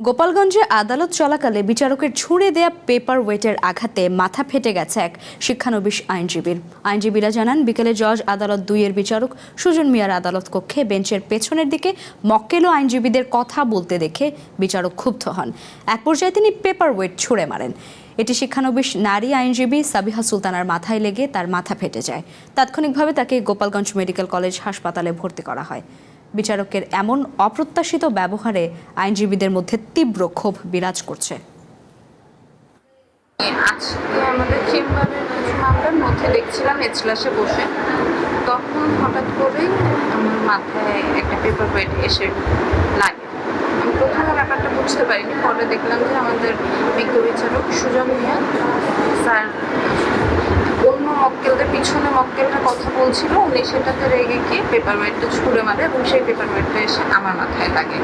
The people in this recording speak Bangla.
গোপালগঞ্জে আদালত চলাকালে বিচারকের ছুঁড়ে দেয়া পেপার ওয়েটের আঘাতে মাথা ফেটে গেছে এক শিক্ষানবিশ আইনজীবীর। আইনজীবীরা জানান, বিকেলে জজ আদালত 2-এর বিচারক সুজন মিয়ার আদালত কক্ষে বেঞ্চের পেছনের দিকে মক্কেল ও আইনজীবীদের কথা বলতে দেখে বিচারক ক্ষুব্ধ হন। এক পর্যায়ে তিনি পেপার ওয়েট ছুঁড়ে মারেন। এটি শিক্ষানবিশ নারী আইনজীবী সাবিহা সুলতানার মাথায় লেগে তার মাথা ফেটে যায়। তাৎক্ষণিকভাবে তাকে গোপালগঞ্জ মেডিকেল কলেজ হাসপাতালে ভর্তি করা হয়। বিচারকের এমন অপ্রত্যাশিত ব্যবহারে আইনজীবীদের মধ্যে তীব্র ক্ষোভ বিরাজ করছে। আজকে আমাদের চেম্বারের কিছু মামলার মধ্যে দেখছিলাম এজলাসে বসে, তখন হঠাৎ করেই আমার মাথায় একটা পেপার ওয়েট এসে লাগে। আমি প্রথমে ব্যাপারটা বুঝতে পারিনি, পরে দেখলাম যে আমাদের বিজ্ঞ বিচারক সুজন মিয়া স্যার অন্য মক্কেলদের পিছনে মক্কেলটা কথা বলছিল, উনি সেটাতে রেগে গিয়ে পেপার ওয়েটটা ছুঁড়ে মারে এবং সেই পেপার ওয়েটটা এসে আমার মাথায় লাগে।